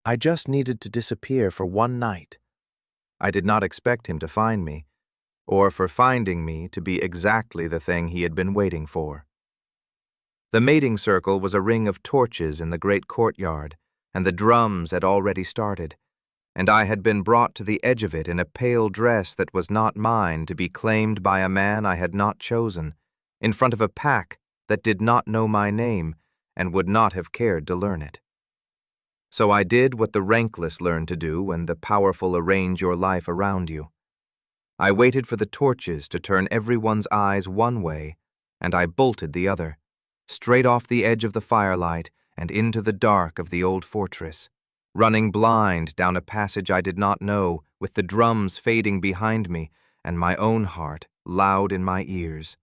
I just needed to disappear for one night. I did not expect him to find me, or for finding me to be exactly the thing he had been waiting for. The mating circle was a ring of torches in the great courtyard, and the drums had already started, and I had been brought to the edge of it in a pale dress that was not mine to be claimed by a man I had not chosen, in front of a pack that did not know my name and would not have cared to learn it. So I did what the rankless learn to do when the powerful arrange your life around you. I waited for the torches to turn everyone's eyes one way, and I bolted the other, straight off the edge of the firelight and into the dark of the old fortress, running blind down a passage I did not know, with the drums fading behind me and my own heart loud in my ears.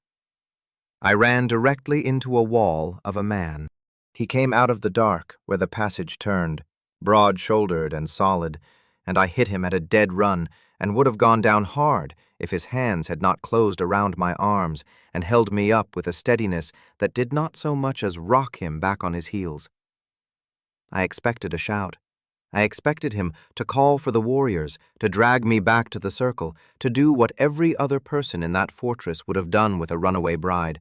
I ran directly into a wall of a man. He came out of the dark where the passage turned, broad-shouldered and solid, and I hit him at a dead run and would have gone down hard if his hands had not closed around my arms and held me up with a steadiness that did not so much as rock him back on his heels. I expected a shout. I expected him to call for the warriors, to drag me back to the circle, to do what every other person in that fortress would have done with a runaway bride.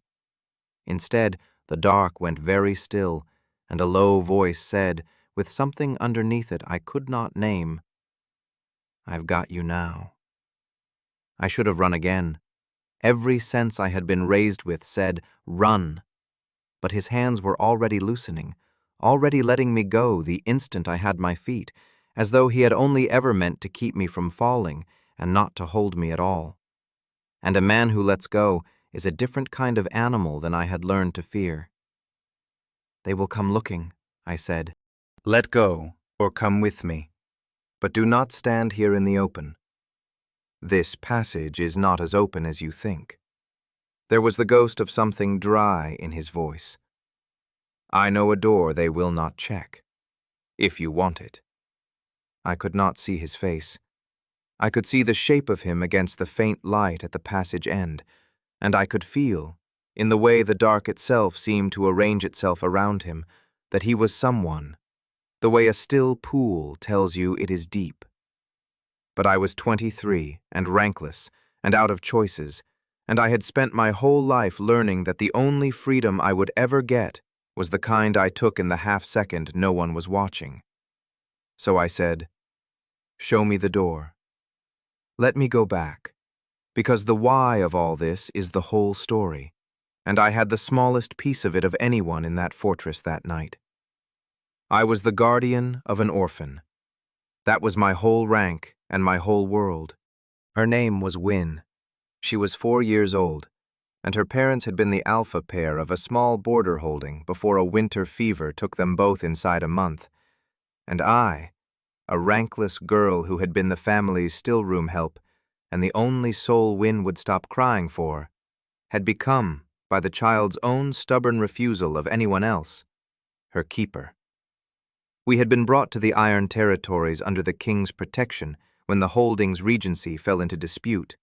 Instead, the dark went very still, and a low voice said, with something underneath it I could not name, "I've got you now." I should have run again. Every sense I had been raised with said, "Run." But his hands were already loosening, already letting me go the instant I had my feet, as though he had only ever meant to keep me from falling and not to hold me at all. And a man who lets go is a different kind of animal than I had learned to fear. "They will come looking," I said. "Let go, or come with me. But do not stand here in the open. This passage is not as open as you think." There was the ghost of something dry in his voice. "I know a door they will not check, if you want it." I could not see his face. I could see the shape of him against the faint light at the passage end, and I could feel, in the way the dark itself seemed to arrange itself around him, that he was someone, the way a still pool tells you it is deep. But I was 23 and rankless and out of choices, and I had spent my whole life learning that the only freedom I would ever get was the kind I took in the half-second no one was watching. So I said, "Show me the door. Let me go back, because the why of all this is the whole story, and I had the smallest piece of it of anyone in that fortress that night. I was the guardian of an orphan. That was my whole rank and my whole world. Her name was Win. She was 4 years old, and her parents had been the alpha pair of a small border holding before a winter fever took them both inside a month. And I, a rankless girl who had been the family's still-room help, and the only soul Win would stop crying for, had become, by the child's own stubborn refusal of anyone else, her keeper. We had been brought to the Iron Territories under the king's protection when the holding's regency fell into dispute,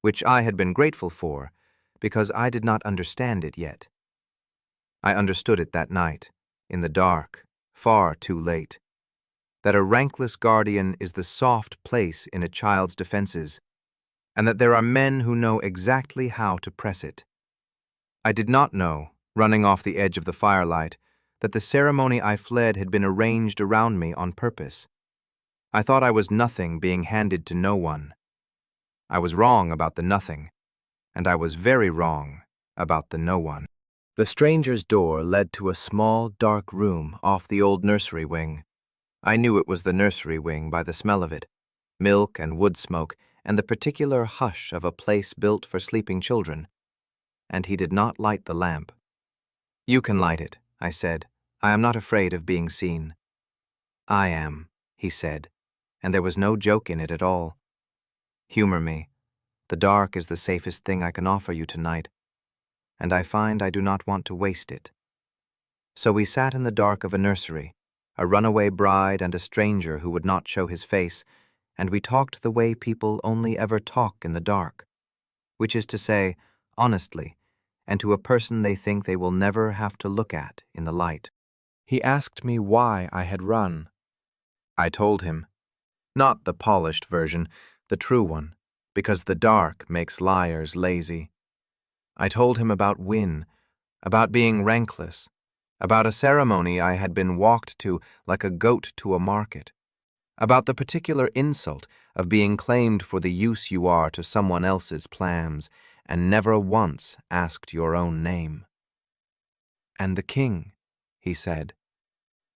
which I had been grateful for, because I did not understand it yet. I understood it that night, in the dark, far too late, that a rankless guardian is the soft place in a child's defenses, and that there are men who know exactly how to press it. I did not know, running off the edge of the firelight, that the ceremony I fled had been arranged around me on purpose. I thought I was nothing being handed to no one. I was wrong about the nothing, and I was very wrong about the no one. The stranger's door led to a small, dark room off the old nursery wing. I knew it was the nursery wing by the smell of it, milk and wood smoke, and the particular hush of a place built for sleeping children. And he did not light the lamp. "You can light it," I said. "I am not afraid of being seen." "I am," he said, and there was no joke in it at all. "Humor me. The dark is the safest thing I can offer you tonight, and I find I do not want to waste it." So we sat in the dark of a nursery, a runaway bride and a stranger who would not show his face, and we talked the way people only ever talk in the dark, which is to say, honestly, and to a person they think they will never have to look at in the light. He asked me why I had run. I told him, not the polished version, the true one, because the dark makes liars lazy. I told him about Win, about being rankless, about a ceremony I had been walked to like a goat to a market, about the particular insult of being claimed for the use you are to someone else's plans and never once asked your own name. And the king, he said,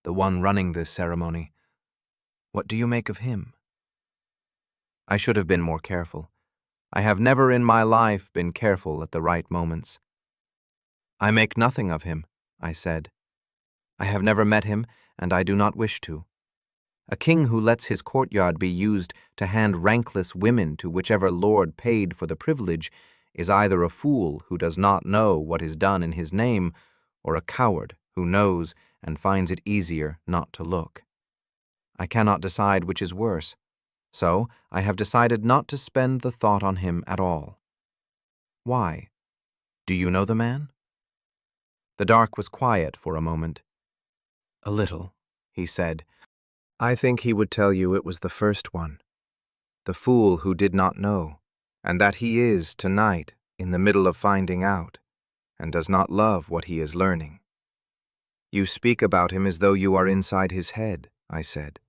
the one running this ceremony, what do you make of him? I should have been more careful. I have never in my life been careful at the right moments. I make nothing of him, I said. I have never met him, and I do not wish to. A king who lets his courtyard be used to hand rankless women to whichever lord paid for the privilege is either a fool who does not know what is done in his name, or a coward who knows and finds it easier not to look. I cannot decide which is worse, so I have decided not to spend the thought on him at all. Why? Do you know the man? The dark was quiet for a moment. A little, he said. I think he would tell you it was the first one, the fool who did not know, and that he is, tonight, in the middle of finding out, and does not love what he is learning. You speak about him as though you are inside his head, I said.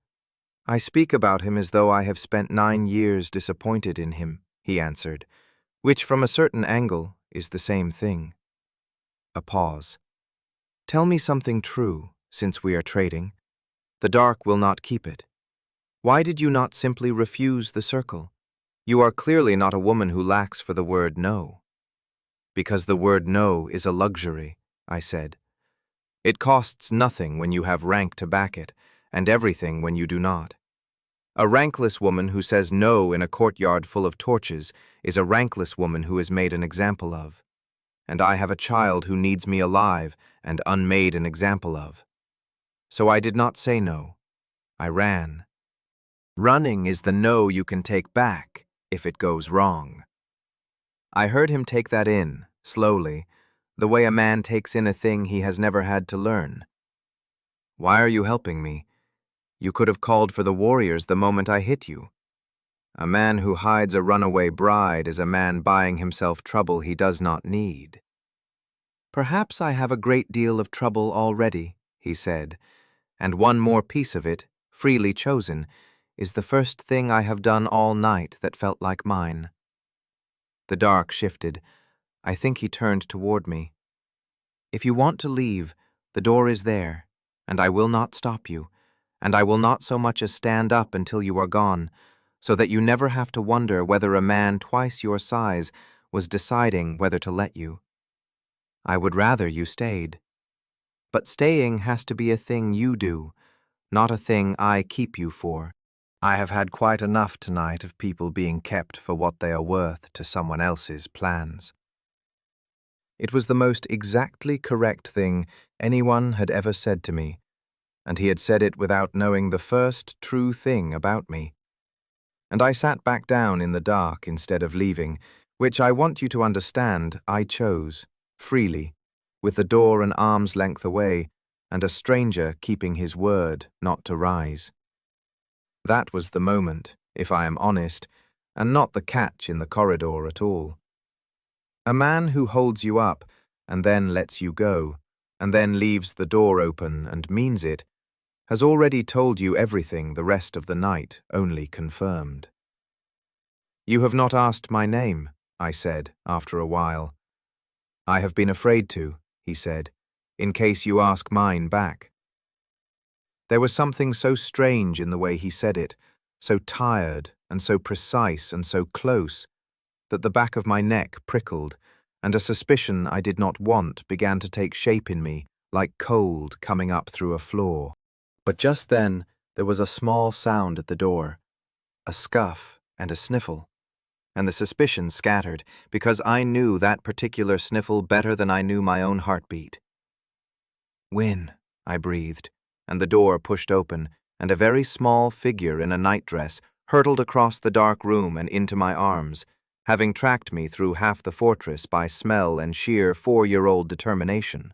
I speak about him as though I have spent 9 years disappointed in him, he answered, which from a certain angle is the same thing. A pause. Tell me something true, since we are trading. The dark will not keep it. Why did you not simply refuse the circle? You are clearly not a woman who lacks for the word no. Because the word no is a luxury, I said. It costs nothing when you have rank to back it, and everything when you do not. A rankless woman who says no in a courtyard full of torches is a rankless woman who is made an example of. And I have a child who needs me alive and unmade an example of. So I did not say no. I ran. Running is the no you can take back if it goes wrong. I heard him take that in, slowly, the way a man takes in a thing he has never had to learn. Why are you helping me? You could have called for the warriors the moment I hit you. A man who hides a runaway bride is a man buying himself trouble he does not need. Perhaps I have a great deal of trouble already, he said, and one more piece of it, freely chosen, is the first thing I have done all night that felt like mine. The dark shifted. I think he turned toward me. If you want to leave, the door is there, and I will not stop you, and I will not so much as stand up until you are gone, so that you never have to wonder whether a man twice your size was deciding whether to let you. I would rather you stayed. But staying has to be a thing you do, not a thing I keep you for. I have had quite enough tonight of people being kept for what they are worth to someone else's plans. It was the most exactly correct thing anyone had ever said to me, and he had said it without knowing the first true thing about me. And I sat back down in the dark instead of leaving, which I want you to understand I chose, freely, with the door an arm's length away, and a stranger keeping his word not to rise. That was the moment, if I am honest, and not the catch in the corridor at all. A man who holds you up, and then lets you go, and then leaves the door open and means it, has already told you everything the rest of the night only confirmed. You have not asked my name, I said, after a while. I have been afraid to, he said, in case you ask mine back. There was something so strange in the way he said it, so tired and so precise and so close, that the back of my neck prickled, and a suspicion I did not want began to take shape in me, like cold coming up through a floor. But just then there was a small sound at the door, a scuff and a sniffle, and the suspicion scattered, because I knew that particular sniffle better than I knew my own heartbeat. Win, I breathed, and the door pushed open, and a very small figure in a nightdress hurtled across the dark room and into my arms, having tracked me through half the fortress by smell and sheer 4-year-old determination.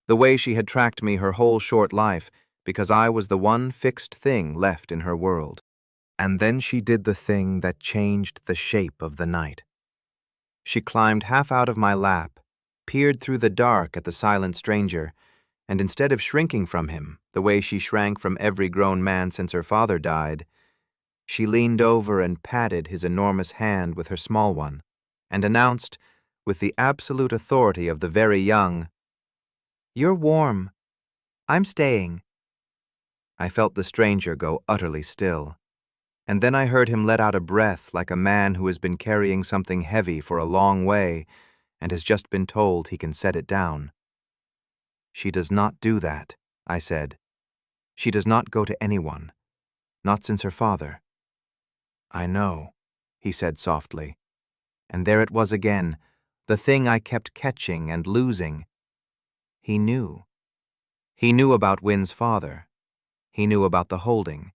The way she had tracked me her whole short life, because I was the one fixed thing left in her world. And then she did the thing that changed the shape of the night. She climbed half out of my lap, peered through the dark at the silent stranger, and instead of shrinking from him, the way she shrank from every grown man since her father died, she leaned over and patted his enormous hand with her small one, and announced, with the absolute authority of the very young, "You're warm. I'm staying." I felt the stranger go utterly still, and then I heard him let out a breath like a man who has been carrying something heavy for a long way and has just been told he can set it down. "She does not do that," I said. "She does not go to anyone, not since her father." "I know," he said softly. And there it was again, the thing I kept catching and losing. He knew. He knew about Wynn's father. He knew about the holding.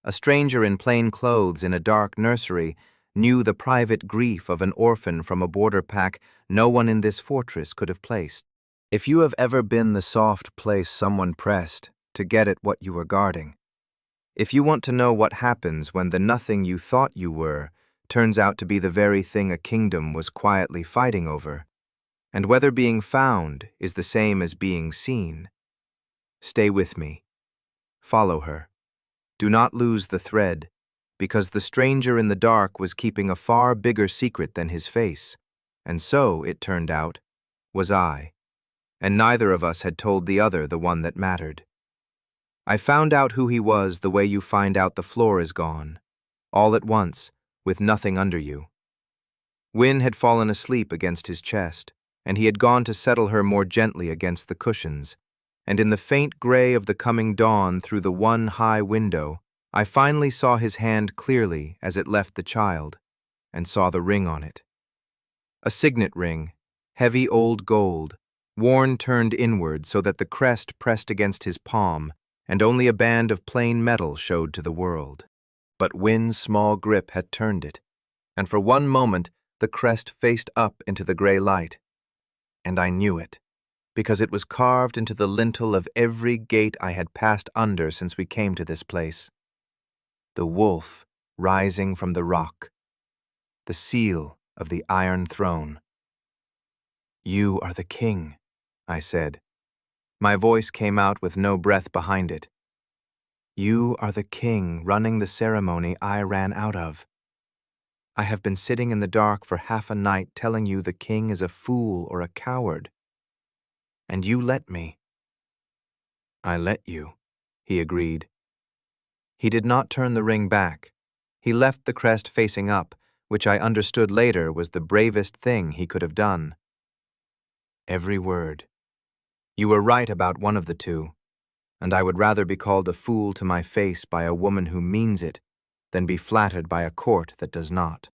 A stranger in plain clothes in a dark nursery knew the private grief of an orphan from a border pack no one in this fortress could have placed. If you have ever been the soft place someone pressed to get at what you were guarding, if you want to know what happens when the nothing you thought you were turns out to be the very thing a kingdom was quietly fighting over, and whether being found is the same as being seen, stay with me. Follow her. Do not lose the thread, because the stranger in the dark was keeping a far bigger secret than his face, and so, it turned out, was I, and neither of us had told the other the one that mattered. I found out who he was the way you find out the floor is gone, all at once, with nothing under you. Wynn had fallen asleep against his chest, and he had gone to settle her more gently against the cushions, and in the faint gray of the coming dawn through the one high window, I finally saw his hand clearly as it left the child, and saw the ring on it. A signet ring, heavy old gold, worn turned inward so that the crest pressed against his palm, and only a band of plain metal showed to the world. But Wynn's small grip had turned it, and for one moment the crest faced up into the gray light. And I knew it, because it was carved into the lintel of every gate I had passed under since we came to this place. The wolf rising from the rock, the seal of the Iron Throne. "You are the king," I said. My voice came out with no breath behind it. "You are the king running the ceremony I ran out of. I have been sitting in the dark for half a night telling you the king is a fool or a coward. And you let me." "I let you," he agreed. He did not turn the ring back. He left the crest facing up, which I understood later was the bravest thing he could have done. "Every word. You were right about one of the two, and I would rather be called a fool to my face by a woman who means it than be flattered by a court that does not.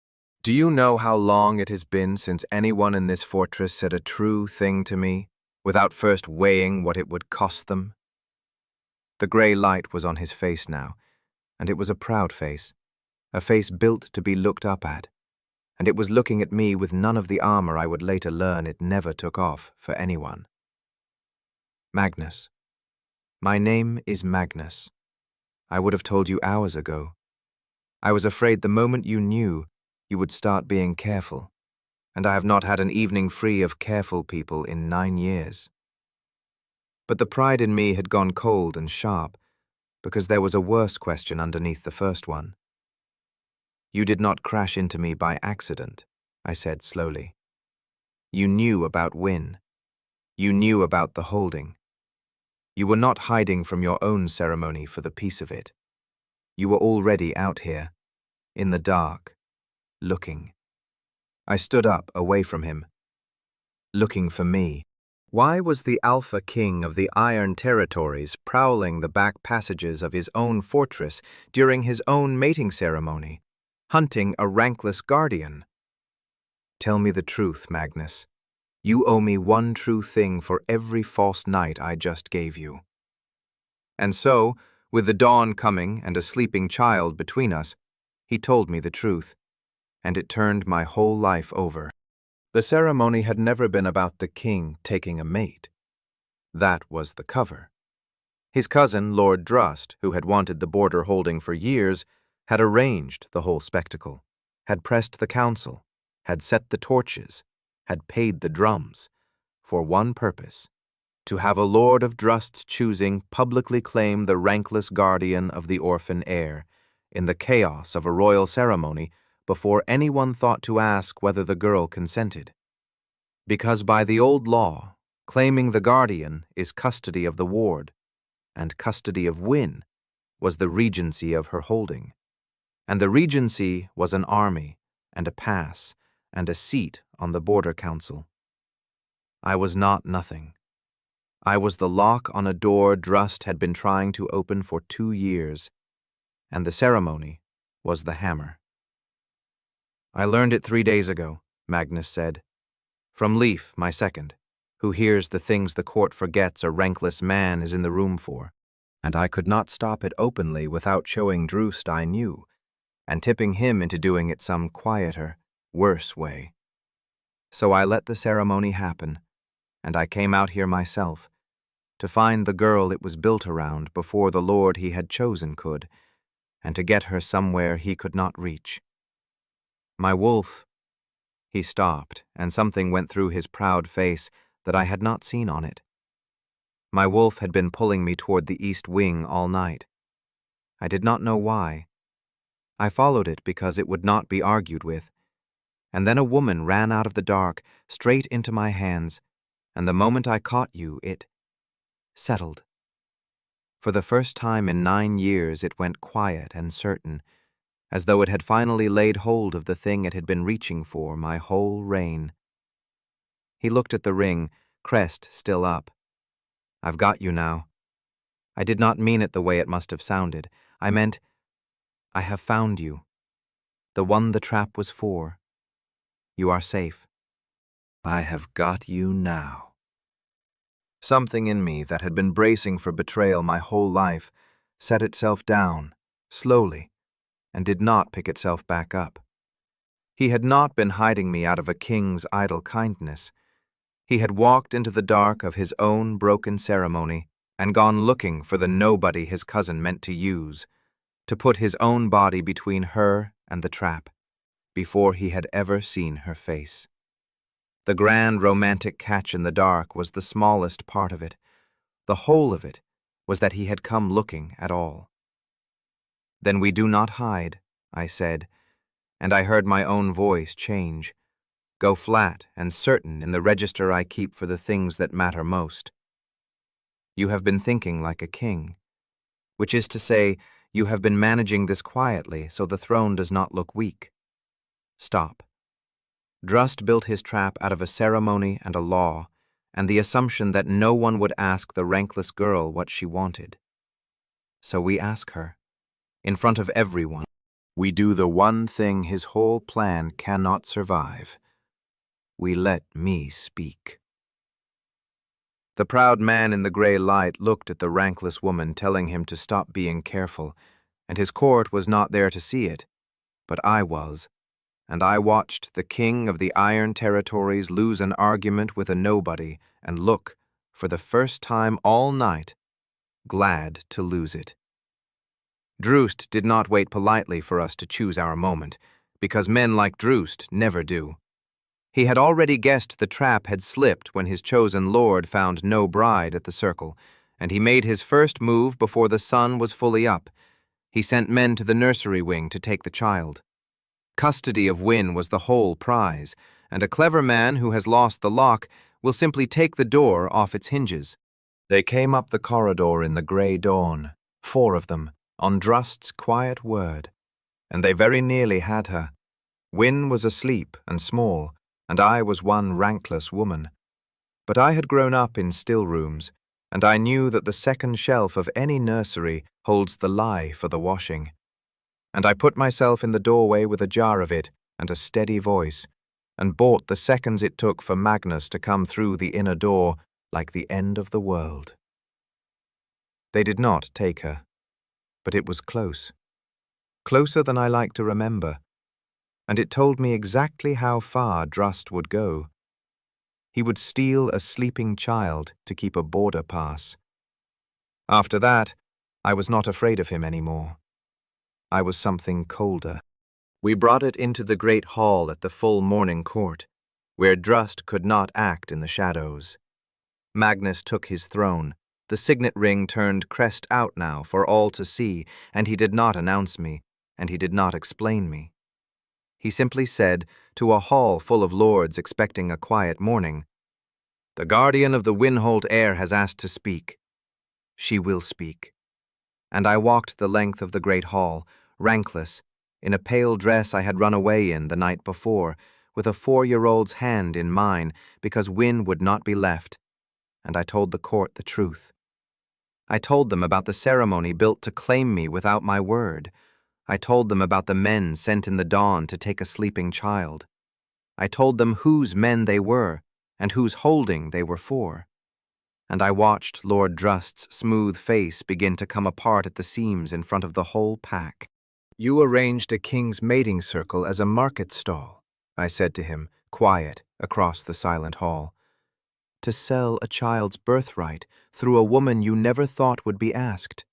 Do you know how long it has been since anyone in this fortress said a true thing to me, without first weighing what it would cost them?" The gray light was on his face now, and it was a proud face, a face built to be looked up at, and it was looking at me with none of the armor I would later learn it never took off for anyone. "Magnus. My name is Magnus. I would have told you hours ago. I was afraid the moment you knew, you would start being careful, and I have not had an evening free of careful people in 9 years. But the pride in me had gone cold and sharp, because there was a worse question underneath the first one. You did not crash into me by accident," I said slowly. "You knew about Wynn. You knew about the holding. You were not hiding from your own ceremony for the peace of it. You were already out here, in the dark, looking." I stood up away from him. "Looking for me." Why was the Alpha King of the Iron Territories prowling the back passages of his own fortress during his own mating ceremony, hunting a rankless guardian? "Tell me the truth, Magnus. You owe me one true thing for every false night I just gave you." And so, with the dawn coming and a sleeping child between us, he told me the truth, and it turned my whole life over. The ceremony had never been about the king taking a mate. That was the cover. His cousin, Lord Drust, who had wanted the border holding for years, had arranged the whole spectacle, had pressed the council, had set the torches, had paid the drums, for one purpose: to have a lord of Drust's choosing publicly claim the rankless guardian of the orphan heir, in the chaos of a royal ceremony, before anyone thought to ask whether the girl consented. Because by the old law, claiming the guardian is custody of the ward, and custody of Wynne was the regency of her holding, and the regency was an army, and a pass, and a seat on the border council. I was not nothing. I was the lock on a door Drust had been trying to open for 2 years, and the ceremony was the hammer. "I learned it 3 days ago," Magnus said, "from Leif, my second, who hears the things the court forgets a rankless man is in the room for, and I could not stop it openly without showing Drust I knew, and tipping him into doing it some quieter, worse way. So I let the ceremony happen, and I came out here myself, to find the girl it was built around before the lord he had chosen could, and to get her somewhere he could not reach. My wolf—" He stopped, and something went through his proud face that I had not seen on it. My wolf had been pulling me toward the east wing all night. I did not know why. I followed it because it would not be argued with, and then a woman ran out of the dark, straight into my hands, and the moment I caught you, it settled. For the first time in 9 years it went quiet and certain, as though it had finally laid hold of the thing it had been reaching for my whole reign. He looked at the ring, crest still up. "I've got you now." I did not mean it the way it must have sounded. I meant, I have found you. The one the trap was for. You are safe. I have got you now. Something in me that had been bracing for betrayal my whole life set itself down, slowly, and did not pick itself back up. He had not been hiding me out of a king's idle kindness. He had walked into the dark of his own broken ceremony and gone looking for the nobody his cousin meant to use, to put his own body between her and the trap, before he had ever seen her face. The grand romantic catch in the dark was the smallest part of it. The whole of it was that he had come looking at all. "Then we do not hide," I said, and I heard my own voice change, go flat and certain in the register I keep for the things that matter most. "You have been thinking like a king, which is to say, you have been managing this quietly so the throne does not look weak. Stop. Drust built his trap out of a ceremony and a law, and the assumption that no one would ask the rankless girl what she wanted. So we ask her, in front of everyone. We do the one thing his whole plan cannot survive. We let me speak." The proud man in the gray light looked at the rankless woman telling him to stop being careful, and his court was not there to see it, but I was. And I watched the king of the Iron Territories lose an argument with a nobody and look, for the first time all night, glad to lose it. Drust did not wait politely for us to choose our moment, because men like Drust never do. He had already guessed the trap had slipped when his chosen lord found no bride at the circle, and he made his first move before the sun was fully up. He sent men to the nursery wing to take the child. Custody of Wynne was the whole prize, and a clever man who has lost the lock will simply take the door off its hinges. They came up the corridor in the grey dawn, 4 of them, on Drust's quiet word, and they very nearly had her. Wynne was asleep and small, and I was one rankless woman. But I had grown up in still rooms, and I knew that the second shelf of any nursery holds the lye for the washing. And I put myself in the doorway with a jar of it and a steady voice, and bought the seconds it took for Magnus to come through the inner door like the end of the world. They did not take her, but it was close. Closer than I like to remember, and it told me exactly how far Drust would go. He would steal a sleeping child to keep a border pass. After that, I was not afraid of him anymore. I was something colder. We brought it into the great hall at the full morning court, where Drust could not act in the shadows. Magnus took his throne. The signet ring turned crest out now for all to see, and he did not announce me, and he did not explain me. He simply said, to a hall full of lords expecting a quiet morning, "The guardian of the Winholt heir has asked to speak. She will speak." And I walked the length of the great hall, rankless, in a pale dress I had run away in the night before, with a 4-year-old's hand in mine because Win would not be left, and I told the court the truth. I told them about the ceremony built to claim me without my word. I told them about the men sent in the dawn to take a sleeping child. I told them whose men they were and whose holding they were for. And I watched Lord Drust's smooth face begin to come apart at the seams in front of the whole pack. "You arranged a king's mating circle as a market stall," I said to him, quiet, across the silent hall. "To sell a child's birthright through a woman you never thought would be asked.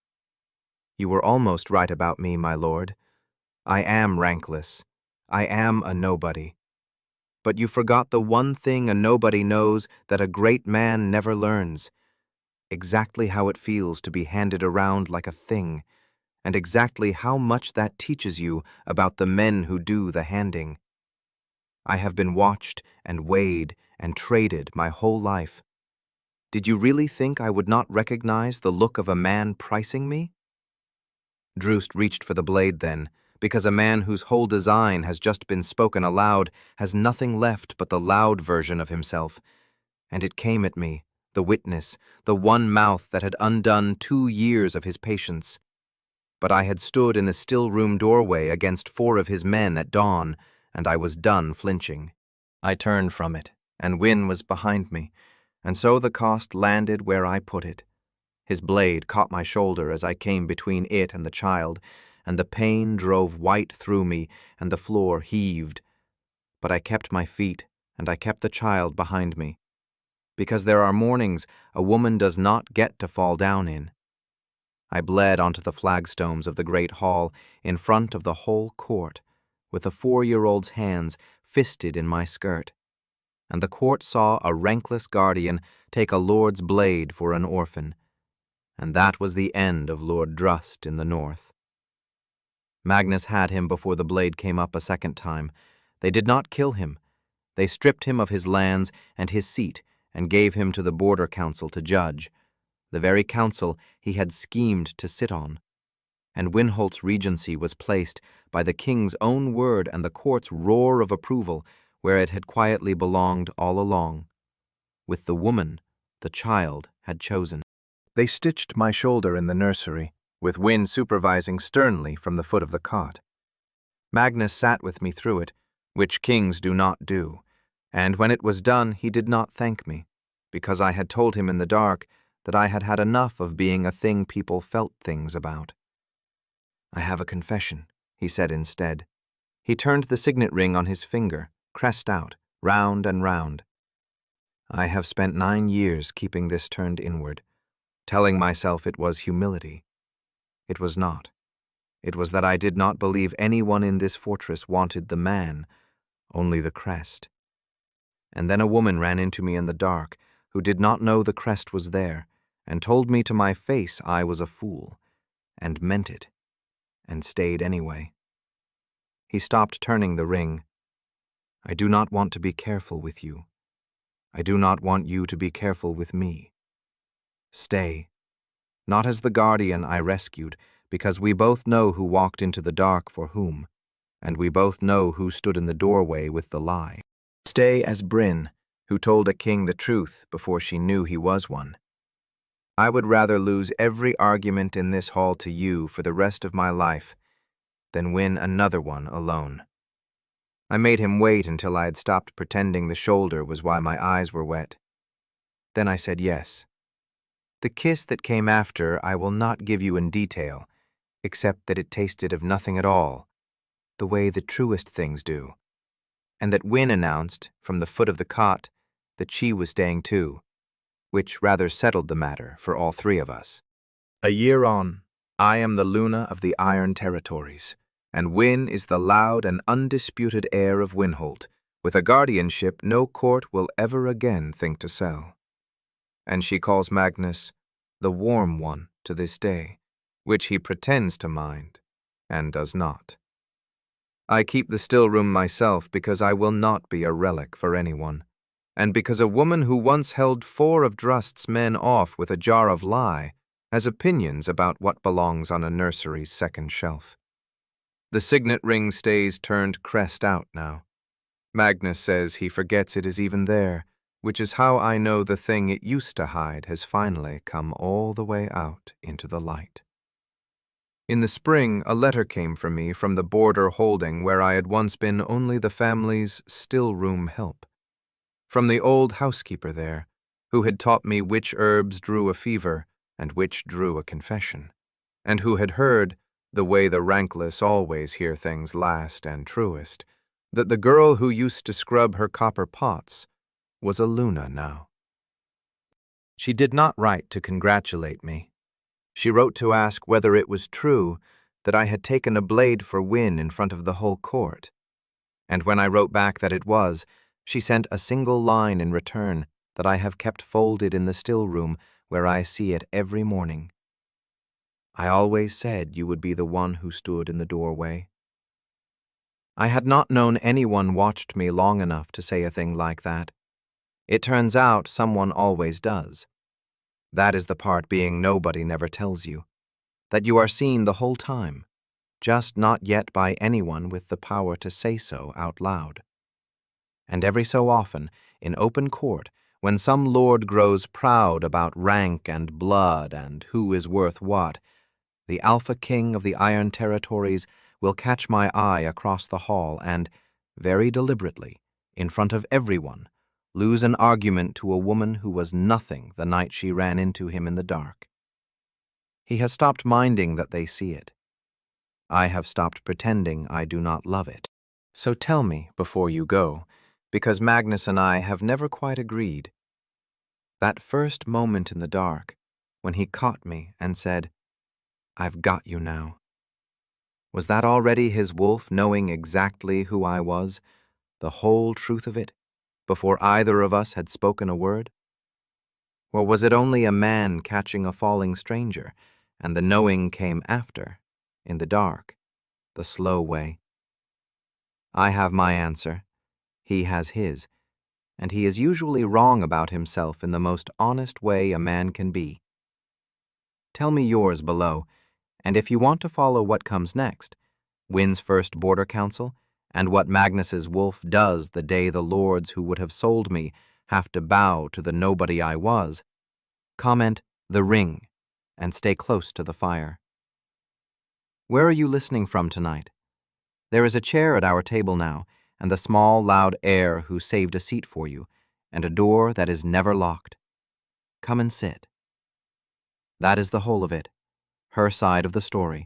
You were almost right about me, my lord. I am rankless. I am a nobody. But you forgot the one thing a nobody knows that a great man never learns. Exactly how it feels to be handed around like a thing, and exactly how much that teaches you about the men who do the handing. I have been watched and weighed and traded my whole life. Did you really think I would not recognize the look of a man pricing me?" Drust reached for the blade then, because a man whose whole design has just been spoken aloud has nothing left but the loud version of himself. And it came at me, the witness, the one mouth that had undone 2 years of his patience. But I had stood in a still-room doorway against 4 of his men at dawn, and I was done flinching. I turned from it, and Win was behind me, and so the cost landed where I put it. His blade caught my shoulder as I came between it and the child, and the pain drove white through me, and the floor heaved. But I kept my feet, and I kept the child behind me. Because there are mornings a woman does not get to fall down in. I bled onto the flagstones of the great hall in front of the whole court, with a 4-year-old's hands fisted in my skirt. And the court saw a rankless guardian take a lord's blade for an orphan. And that was the end of Lord Drust in the north. Magnus had him before the blade came up a second time. They did not kill him. They stripped him of his lands and his seat and gave him to the border council to judge, the very council he had schemed to sit on. And Winholt's regency was placed, by the king's own word and the court's roar of approval, where it had quietly belonged all along, with the woman the child had chosen. They stitched my shoulder in the nursery, with Win supervising sternly from the foot of the cot. Magnus sat with me through it, which kings do not do, and when it was done he did not thank me, because I had told him in the dark that I had had enough of being a thing people felt things about. "I have a confession," he said instead. He turned the signet ring on his finger, crest out, round and round. "I have spent 9 years keeping this turned inward, telling myself it was humility. It was not. It was that I did not believe anyone in this fortress wanted the man, only the crest. And then a woman ran into me in the dark, who did not know the crest was there, and told me to my face I was a fool, and meant it, and stayed anyway." He stopped turning the ring. "I do not want to be careful with you. I do not want you to be careful with me. Stay. Not as the guardian I rescued, because we both know who walked into the dark for whom, and we both know who stood in the doorway with the lie. Stay as Bryn, who told a king the truth before she knew he was one. I would rather lose every argument in this hall to you for the rest of my life than win another one alone." I made him wait until I had stopped pretending the shoulder was why my eyes were wet. Then I said yes. The kiss that came after I will not give you in detail, except that it tasted of nothing at all, the way the truest things do, and that Win announced, from the foot of the cot, that she was staying too, which rather settled the matter for all 3 of us. A year on, I am the Luna of the Iron Territories, and Win is the loud and undisputed heir of Winholt, with a guardianship no court will ever again think to sell. And she calls Magnus the Warm One to this day, which he pretends to mind, and does not. I keep the still room myself because I will not be a relic for anyone, and because a woman who once held 4 of Drust's men off with a jar of lye has opinions about what belongs on a nursery's second shelf. The signet ring stays turned crest out now. Magnus says he forgets it is even there, which is how I know the thing it used to hide has finally come all the way out into the light. In the spring, a letter came for me from the border holding where I had once been only the family's still-room help. From the old housekeeper there, who had taught me which herbs drew a fever and which drew a confession, and who had heard, the way the rankless always hear things last and truest, that the girl who used to scrub her copper pots was a Luna now. She did not write to congratulate me. She wrote to ask whether it was true that I had taken a blade for Win in front of the whole court. And when I wrote back that it was, she sent a single line in return that I have kept folded in the still room where I see it every morning. I always said you would be the one who stood in the doorway. I had not known anyone watched me long enough to say a thing like that. It turns out someone always does. That is the part being nobody never tells you, that you are seen the whole time, just not yet by anyone with the power to say so out loud. And every so often, in open court, when some lord grows proud about rank and blood and who is worth what, the Alpha King of the Iron Territories will catch my eye across the hall and, very deliberately, in front of everyone, lose an argument to a woman who was nothing the night she ran into him in the dark. He has stopped minding that they see it. I have stopped pretending I do not love it. So tell me before you go, because Magnus and I have never quite agreed. That first moment in the dark, when he caught me and said, "I've got you now." Was that already his wolf knowing exactly who I was, the whole truth of it, before either of us had spoken a word? Or was it only a man catching a falling stranger, and the knowing came after, in the dark, the slow way? I have my answer, he has his, and he is usually wrong about himself in the most honest way a man can be. Tell me yours below, and if you want to follow what comes next, Win's first border council, and what Magnus's wolf does the day the lords who would have sold me have to bow to the nobody I was, comment "The Ring" and stay close to the fire. Where are you listening from tonight? There is a chair at our table now, and the small, loud heir who saved a seat for you, and a door that is never locked. Come and sit. That is the whole of it, her side of the story.